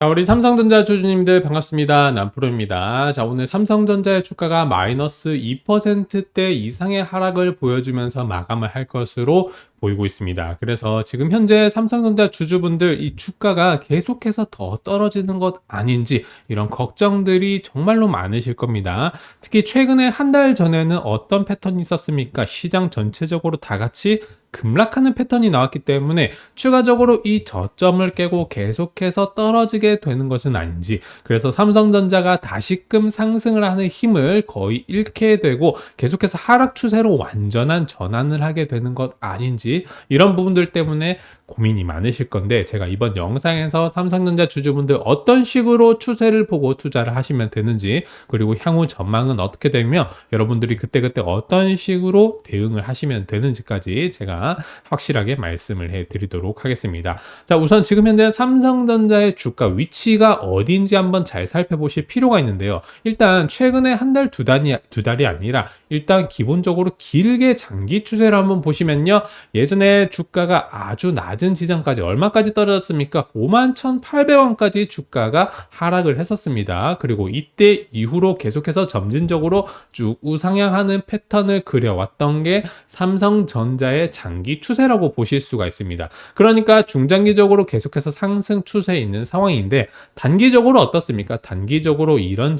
자, 우리 삼성전자 주주님들 반갑습니다. 남프로입니다. 자, 오늘 삼성전자의 주가가 마이너스 2%대 이상의 하락을 보여주면서 마감을 할 것으로 보이고 있습니다. 그래서 지금 현재 삼성전자 주주분들 이 주가가 계속해서 더 떨어지는 것 아닌지 이런 걱정들이 정말로 많으실 겁니다. 특히 최근에 한 달 전에는 어떤 패턴이 있었습니까? 시장 전체적으로 다 같이 급락하는 패턴이 나왔기 때문에 추가적으로 이 저점을 깨고 계속해서 떨어지게 되는 것은 아닌지, 그래서 삼성전자가 다시금 상승을 하는 힘을 거의 잃게 되고 계속해서 하락 추세로 완전한 전환을 하게 되는 것 아닌지, 이런 부분들 때문에 고민이 많으실 건데, 제가 이번 영상에서 삼성전자 주주분들 어떤 식으로 추세를 보고 투자를 하시면 되는지, 그리고 향후 전망은 어떻게 되며 여러분들이 그때그때 어떤 식으로 대응을 하시면 되는지까지 제가 확실하게 말씀을 해 드리도록 하겠습니다. 자, 우선 지금 현재 삼성전자의 주가 위치가 어디인지 한번 잘 살펴보실 필요가 있는데요. 일단 최근에 한 달, 두 달이 아니라 일단 기본적으로 길게 장기 추세를 한번 보시면요. 예전에 주가가 아주 낮은 지점까지 얼마까지 떨어졌습니까? 51,800원까지 주가가 하락을 했었습니다. 그리고 이때 이후로 계속해서 점진적으로 쭉 우상향하는 패턴을 그려왔던 게 삼성전자의 장기 추세라고 보실 수가 있습니다. 그러니까 중장기적으로 계속해서 상승 추세에 있는 상황인데, 단기적으로 어떻습니까? 단기적으로 이런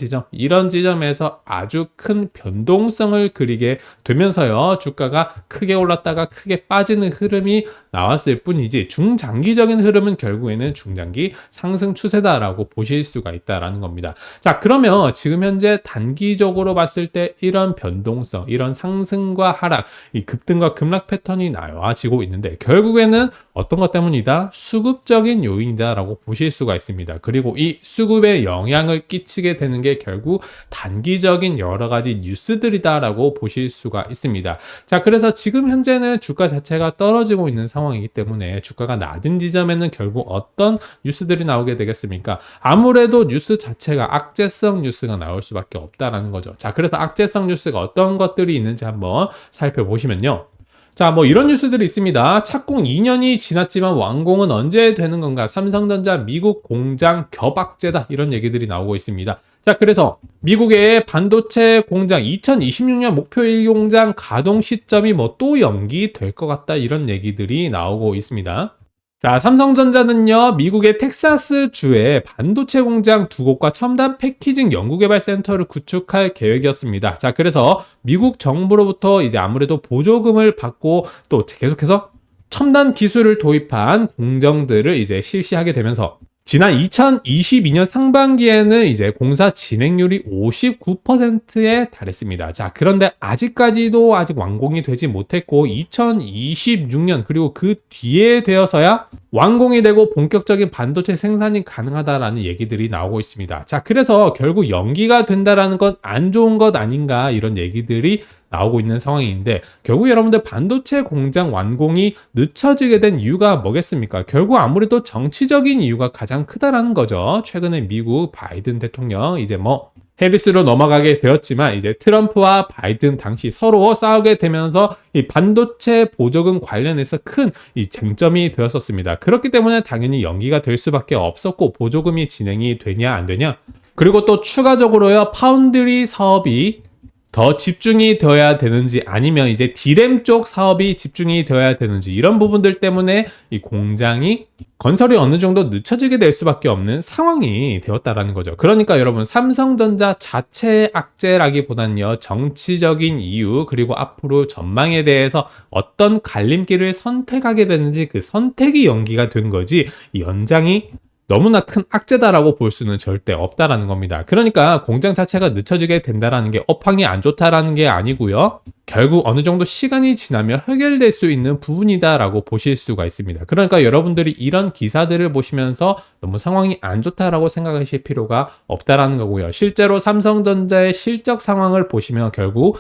지점에서 아주 큰 변동성을 그리게 되면서요, 주가가 크게 올랐다가 크게 빠지는 흐름이 나왔을 뿐이지, 중장기적인 흐름은 결국에는 중장기 상승 추세다라고 보실 수가 있다라는 겁니다. 자, 그러면 지금 현재 단기적으로 봤을 때 이런 변동성, 이런 상승과 하락, 이 급등과 급락 패턴이 나와지고 있는데, 결국에는 어떤 것 때문이다? 수급적인 요인이다라고 보실 수가 있습니다. 그리고 이 수급에 영향을 끼치게 되는 게 결국 단기적인 여러 가지 뉴스들이다라고 보실 수가 있습니다. 자, 그래서 지금 현재는 주가 자체가 떨어지고 있는 상황이기 때문에 주가가 낮은 지점에는 결국 어떤 뉴스들이 나오게 되겠습니까? 아무래도 뉴스 자체가 악재성 뉴스가 나올 수밖에 없다라는 거죠. 자, 그래서 악재성 뉴스가 어떤 것들이 있는지 한번 살펴보시면요. 자, 뭐 이런 뉴스들이 있습니다. 착공 2년이 지났지만 완공은 언제 되는 건가? 삼성전자 미국 공장 협악제다. 이런 얘기들이 나오고 있습니다. 자, 그래서 미국의 반도체 공장 2026년 목표일 공장 가동 시점이 뭐 또 연기될 것 같다. 이런 얘기들이 나오고 있습니다. 자, 삼성전자는요, 미국의 텍사스 주에 반도체 공장 두 곳과 첨단 패키징 연구개발센터를 구축할 계획이었습니다. 자, 그래서 미국 정부로부터 이제 아무래도 보조금을 받고 또 계속해서 첨단 기술을 도입한 공정들을 이제 실시하게 되면서 지난 2022년 상반기에는 이제 공사 진행률이 59%에 달했습니다. 자, 그런데 아직까지도 아직 완공이 되지 못했고 2026년 그리고 그 뒤에 되어서야 완공이 되고 본격적인 반도체 생산이 가능하다라는 얘기들이 나오고 있습니다. 자, 그래서 결국 연기가 된다라는 건 안 좋은 것 아닌가, 이런 얘기들이 나오고 있는 상황인데, 결국 여러분들 반도체 공장 완공이 늦춰지게 된 이유가 뭐겠습니까? 결국 아무래도 정치적인 이유가 가장 크다라는 거죠. 최근에 미국 바이든 대통령 이제 뭐 해리스로 넘어가게 되었지만, 이제 트럼프와 바이든 당시 서로 싸우게 되면서 이 반도체 보조금 관련해서 큰 이 쟁점이 되었었습니다. 그렇기 때문에 당연히 연기가 될 수밖에 없었고, 보조금이 진행이 되냐 안 되냐, 그리고 또 추가적으로요, 파운드리 사업이 더 집중이 되어야 되는지, 아니면 이제 디램 쪽 사업이 집중이 되어야 되는지, 이런 부분들 때문에 이 공장이 건설이 어느 정도 늦춰지게 될 수밖에 없는 상황이 되었다라는 거죠. 그러니까 여러분, 삼성전자 자체의 악재라기보다는요, 정치적인 이유, 그리고 앞으로 전망에 대해서 어떤 갈림길을 선택하게 되는지, 그 선택이 연기가 된 거지, 이 연장이 너무나 큰 악재다라고 볼 수는 절대 없다라는 겁니다. 그러니까 공장 자체가 늦춰지게 된다라는 게 업황이 안 좋다라는 게 아니고요, 결국 어느 정도 시간이 지나면 해결될 수 있는 부분이다라고 보실 수가 있습니다. 그러니까 여러분들이 이런 기사들을 보시면서 너무 상황이 안 좋다라고 생각하실 필요가 없다라는 거고요. 실제로 삼성전자의 실적 상황을 보시면 결국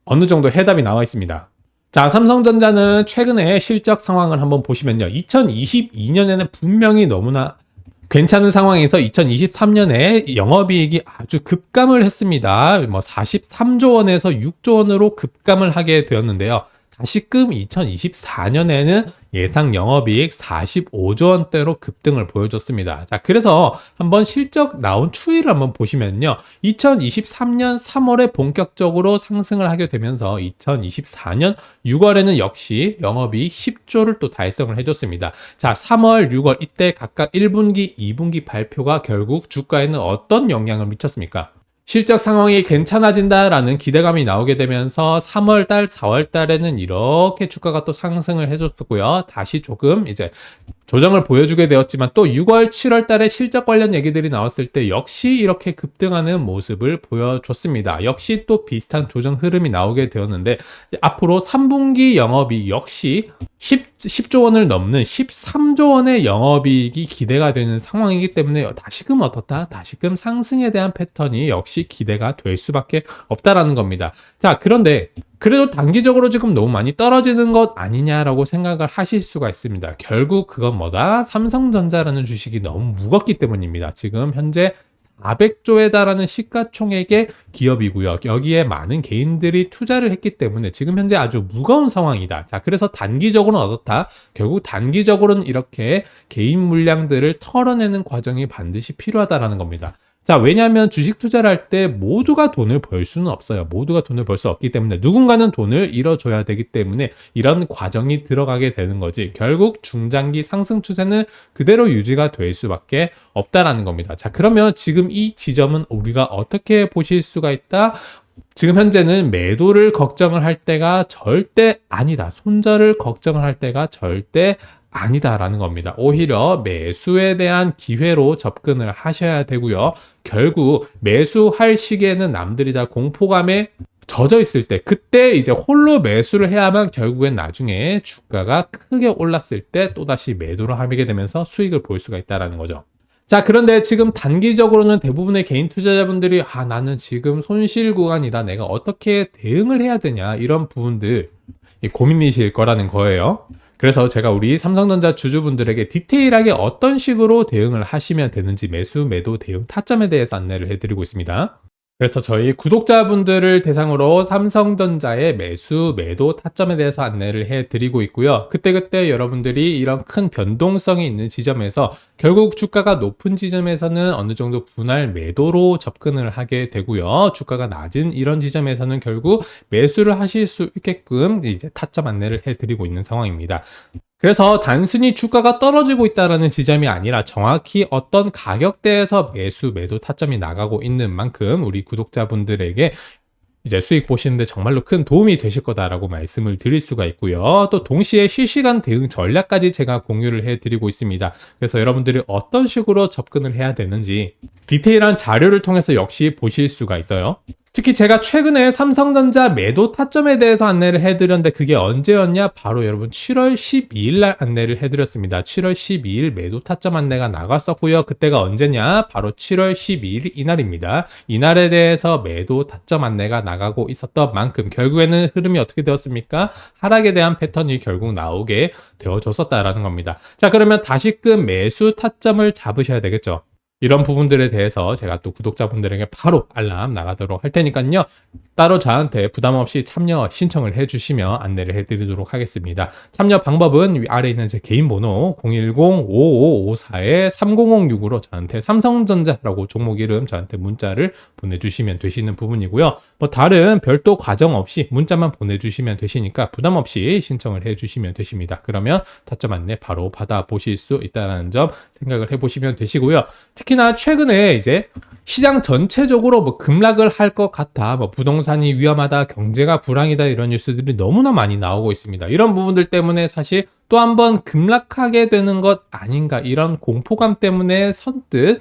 어느 정도 해답이 나와 있습니다. 자, 삼성전자는 최근에 실적 상황을 한번 보시면요, 2022년에는 분명히 너무나 괜찮은 상황에서 2023년에 영업이익이 아주 급감을 했습니다. 뭐 43조 원에서 6조 원으로 급감을 하게 되었는데요. 다시금 2024년에는 예상 영업이익 45조 원대로 급등을 보여줬습니다. 자, 그래서 한번 실적 나온 추이를 한번 보시면요. 2023년 3월에 본격적으로 상승을 하게 되면서 2024년 6월에는 역시 영업이익 10조를 또 달성을 해줬습니다. 자, 3월, 6월 이때 각각 1분기, 2분기 발표가 결국 주가에는 어떤 영향을 미쳤습니까? 실적 상황이 괜찮아진다라는 기대감이 나오게 되면서 3월달, 4월달에는 이렇게 주가가 또 상승을 해줬고요. 다시 조금 이제 조정을 보여주게 되었지만 또 6월, 7월 달에 실적 관련 얘기들이 나왔을 때 역시 이렇게 급등하는 모습을 보여줬습니다. 역시 또 비슷한 조정 흐름이 나오게 되었는데 앞으로 3분기 영업이익 역시 10조 원을 넘는 13조 원의 영업이익이 기대가 되는 상황이기 때문에 다시금 어떻다? 다시금 상승에 대한 패턴이 역시 기대가 될 수밖에 없다라는 겁니다. 자, 그런데 그래도 단기적으로 지금 너무 많이 떨어지는 것 아니냐라고 생각을 하실 수가 있습니다. 결국 그건 뭐다? 삼성전자라는 주식이 너무 무겁기 때문입니다. 지금 현재 400조에 달하는 시가총액의 기업이고요. 여기에 많은 개인들이 투자를 했기 때문에 지금 현재 아주 무거운 상황이다. 자, 그래서 단기적으로는 어떻다? 결국 단기적으로는 이렇게 개인 물량들을 털어내는 과정이 반드시 필요하다라는 겁니다. 자, 왜냐하면 주식 투자를 할 때 모두가 돈을 벌 수는 없어요. 모두가 돈을 벌 수 없기 때문에 누군가는 돈을 잃어줘야 되기 때문에 이런 과정이 들어가게 되는 거지. 결국 중장기 상승 추세는 그대로 유지가 될 수밖에 없다라는 겁니다. 자, 그러면 지금 이 지점은 우리가 어떻게 보실 수가 있다? 지금 현재는 매도를 걱정을 할 때가 절대 아니다. 손절을 걱정을 할 때가 절대 아니다라는 겁니다. 오히려 매수에 대한 기회로 접근을 하셔야 되고요. 결국 매수할 시기에는 남들이 다 공포감에 젖어 있을 때 그때 이제 홀로 매수를 해야만 결국엔 나중에 주가가 크게 올랐을 때 또다시 매도를 하게 되면서 수익을 볼 수가 있다는 거죠. 자, 그런데 지금 단기적으로는 대부분의 개인 투자자분들이 나는 지금 손실 구간이다. 내가 어떻게 대응을 해야 되냐 이런 부분들 고민이실 거라는 거예요. 그래서 제가 우리 삼성전자 주주분들에게 디테일하게 어떤 식으로 대응을 하시면 되는지 매수, 매도, 대응, 타점에 대해서 안내를 해드리고 있습니다. 그래서 저희 구독자분들을 대상으로 삼성전자의 매수, 매도, 타점에 대해서 안내를 해드리고 있고요. 그때그때 여러분들이 이런 큰 변동성이 있는 지점에서 결국 주가가 높은 지점에서는 어느 정도 분할 매도로 접근을 하게 되고요. 주가가 낮은 이런 지점에서는 결국 매수를 하실 수 있게끔 이제 타점 안내를 해드리고 있는 상황입니다. 그래서 단순히 주가가 떨어지고 있다는 지점이 아니라 정확히 어떤 가격대에서 매수, 매도 타점이 나가고 있는 만큼 우리 구독자분들에게 이제 수익 보시는데 정말로 큰 도움이 되실 거다라고 말씀을 드릴 수가 있고요. 또 동시에 실시간 대응 전략까지 제가 공유를 해드리고 있습니다. 그래서 여러분들이 어떤 식으로 접근을 해야 되는지 디테일한 자료를 통해서 역시 보실 수가 있어요. 특히 제가 최근에 삼성전자 매도 타점에 대해서 안내를 해드렸는데 그게 언제였냐? 바로 여러분 7월 12일 날 안내를 해드렸습니다. 7월 12일 매도 타점 안내가 나갔었고요. 그때가 언제냐? 바로 7월 12일 이날입니다. 이날에 대해서 매도 타점 안내가 나가고 있었던 만큼 결국에는 흐름이 어떻게 되었습니까? 하락에 대한 패턴이 결국 나오게 되어졌었다라는 겁니다. 자, 그러면 다시금 매수 타점을 잡으셔야 되겠죠. 이런 부분들에 대해서 제가 또 구독자분들에게 바로 알람 나가도록 할 테니까요. 따로 저한테 부담 없이 참여 신청을 해주시면 안내를 해드리도록 하겠습니다. 참여 방법은 위 아래에 있는 제 개인 번호 010-5554-3006으로 저한테 삼성전자라고 종목 이름 저한테 문자를 보내주시면 되시는 부분이고요. 뭐 다른 별도 과정 없이 문자만 보내주시면 되시니까 부담 없이 신청을 해주시면 되십니다. 그러면 타점 안내 바로 받아보실 수 있다는 점 생각을 해보시면 되시고요. 특히나 최근에 이제 시장 전체적으로 뭐 급락을 할 것 같아, 뭐 부동산이 위험하다, 경제가 불황이다 이런 뉴스들이 너무나 많이 나오고 있습니다. 이런 부분들 때문에 사실 또 한번 급락하게 되는 것 아닌가 이런 공포감 때문에 선뜻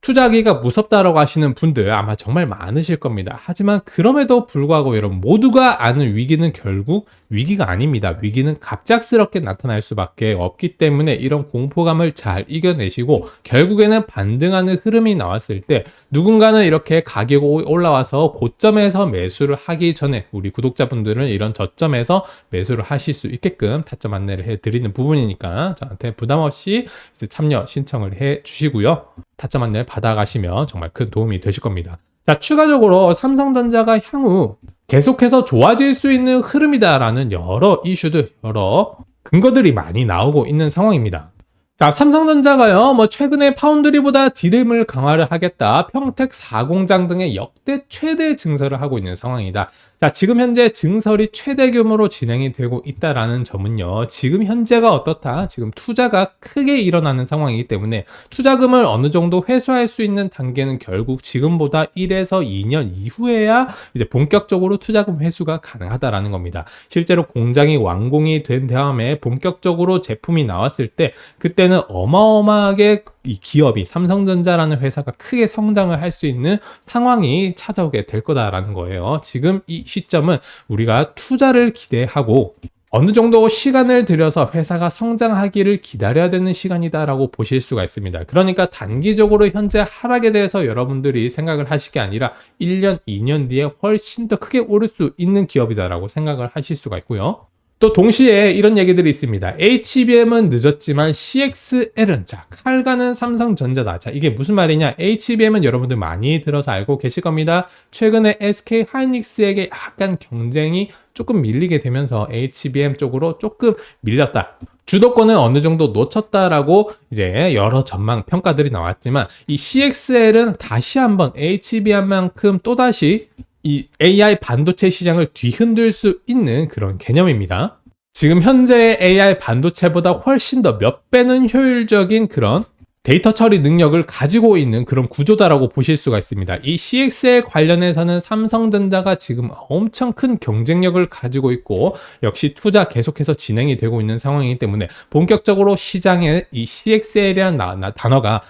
투자하기가 무섭다라고 하시는 분들 아마 정말 많으실 겁니다. 하지만 그럼에도 불구하고 여러분 모두가 아는 위기는 결국 위기가 아닙니다. 위기는 갑작스럽게 나타날 수밖에 없기 때문에 이런 공포감을 잘 이겨내시고 결국에는 반등하는 흐름이 나왔을 때 누군가는 이렇게 가격이 올라와서 고점에서 매수를 하기 전에 우리 구독자분들은 이런 저점에서 매수를 하실 수 있게끔 타점 안내를 해드리는 부분이니까 저한테 부담 없이 참여 신청을 해 주시고요. 타점 안내 받아가시면 정말 큰 도움이 되실 겁니다. 자, 추가적으로 삼성전자가 향후 계속해서 좋아질 수 있는 흐름이다라는 여러 이슈들, 여러 근거들이 많이 나오고 있는 상황입니다. 자, 삼성전자가요, 최근에 파운드리보다 디램을 강화를 하겠다, 평택 4공장 등의 역대 최대 증설을 하고 있는 상황이다. 자, 지금 현재 증설이 최대 규모로 진행이 되고 있다라는 점은요, 지금 현재가 어떻다? 지금 투자가 크게 일어나는 상황이기 때문에 투자금을 어느 정도 회수할 수 있는 단계는 결국 지금보다 1에서 2년 이후에야 이제 본격적으로 투자금 회수가 가능하다라는 겁니다. 실제로 공장이 완공이 된 다음에 본격적으로 제품이 나왔을 때 그때는 어마어마하게 이 기업이 삼성전자라는 회사가 크게 성장을 할 수 있는 상황이 찾아오게 될 거다라는 거예요. 지금 이 시점은 우리가 투자를 기대하고 어느 정도 시간을 들여서 회사가 성장하기를 기다려야 되는 시간이다라고 보실 수가 있습니다. 그러니까 단기적으로 현재 하락에 대해서 여러분들이 생각을 하실 게 아니라 1년, 2년 뒤에 훨씬 더 크게 오를 수 있는 기업이다라고 생각을 하실 수가 있고요. 또 동시에 이런 얘기들이 있습니다. HBM은 늦었지만 CXL은 자, 칼가는 삼성전자다. 자, 이게 무슨 말이냐? HBM은 여러분들 많이 들어서 알고 계실 겁니다. 최근에 SK 하이닉스에게 약간 경쟁이 조금 밀리게 되면서 HBM 쪽으로 조금 밀렸다. 주도권은 어느 정도 놓쳤다라고 이제 여러 전망 평가들이 나왔지만 이 CXL은 다시 한번 HBM만큼 또다시 이 AI 반도체 시장을 뒤흔들 수 있는 그런 개념입니다. 지금 현재의 AI 반도체보다 훨씬 더 몇 배는 효율적인 그런 데이터 처리 능력을 가지고 있는 그런 구조다라고 보실 수가 있습니다. 이 CXL 관련해서는 삼성전자가 지금 엄청 큰 경쟁력을 가지고 있고 역시 투자 계속해서 진행이 되고 있는 상황이기 때문에 본격적으로 시장에 이 CXL이라는 단어가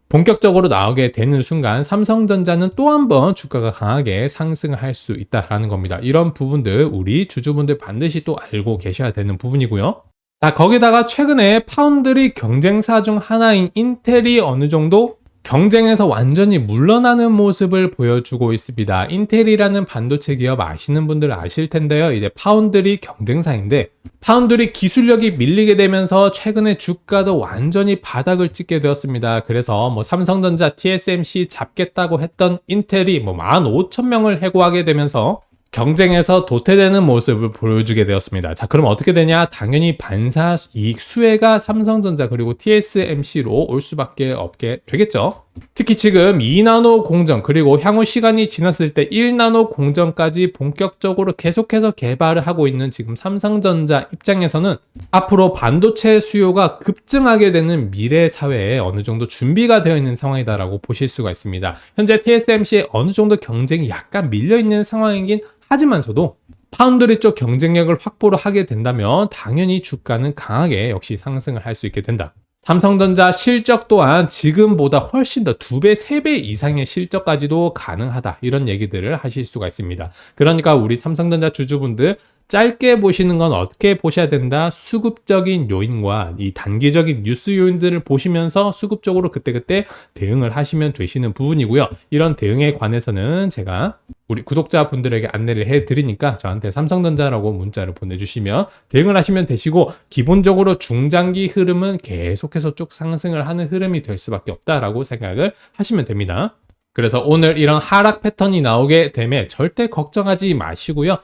본격적으로 나오게 되는 순간 삼성전자는 또 한 번 주가가 강하게 상승을 할 수 있다라는 겁니다. 이런 부분들 우리 주주분들 반드시 또 알고 계셔야 되는 부분이고요. 자, 거기다가 최근에 파운드리 경쟁사 중 하나인 인텔이 어느 정도 경쟁에서 완전히 물러나는 모습을 보여주고 있습니다. 인텔이라는 반도체 기업 아시는 분들 아실 텐데요. 이제 파운드리 경쟁사인데 파운드리 기술력이 밀리게 되면서 최근에 주가도 완전히 바닥을 찍게 되었습니다. 그래서 삼성전자 TSMC 잡겠다고 했던 인텔이 15,000명을 해고하게 되면서 경쟁에서 도태되는 모습을 보여주게 되었습니다. 자, 그럼 어떻게 되냐? 당연히 반사 이익 수혜가 삼성전자 그리고 TSMC로 올 수밖에 없게 되겠죠. 특히 지금 2나노 공정 그리고 향후 시간이 지났을 때 1나노 공정까지 본격적으로 계속해서 개발을 하고 있는 지금 삼성전자 입장에서는 앞으로 반도체 수요가 급증하게 되는 미래 사회에 어느 정도 준비가 되어 있는 상황이다라고 보실 수가 있습니다. 현재 TSMC에 어느 정도 경쟁이 약간 밀려 있는 상황이긴 하지만서도 파운드리 쪽 경쟁력을 확보를 하게 된다면 당연히 주가는 강하게 역시 상승을 할 수 있게 된다. 삼성전자 실적 또한 지금보다 훨씬 더 2배, 3배 이상의 실적까지도 가능하다. 이런 얘기들을 하실 수가 있습니다. 그러니까 우리 삼성전자 주주분들 짧게 보시는 건 어떻게 보셔야 된다? 수급적인 요인과 이 단기적인 뉴스 요인들을 보시면서 수급적으로 그때그때 대응을 하시면 되시는 부분이고요. 이런 대응에 관해서는 제가 우리 구독자분들에게 안내를 해드리니까 저한테 삼성전자라고 문자를 보내주시면 대응을 하시면 되시고 기본적으로 중장기 흐름은 계속해서 쭉 상승을 하는 흐름이 될 수밖에 없다라고 생각을 하시면 됩니다. 그래서 오늘 이런 하락 패턴이 나오게 되면 절대 걱정하지 마시고요.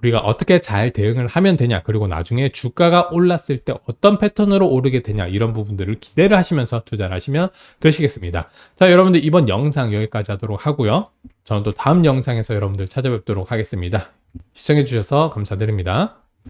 우리가 어떻게 잘 대응을 하면 되냐 그리고 나중에 주가가 올랐을 때 어떤 패턴으로 오르게 되냐 이런 부분들을 기대를 하시면서 투자를 하시면 되시겠습니다. 자, 여러분들 이번 영상 여기까지 하도록 하고요. 저는 또 다음 영상에서 여러분들 찾아뵙도록 하겠습니다. 시청해 주셔서 감사드립니다.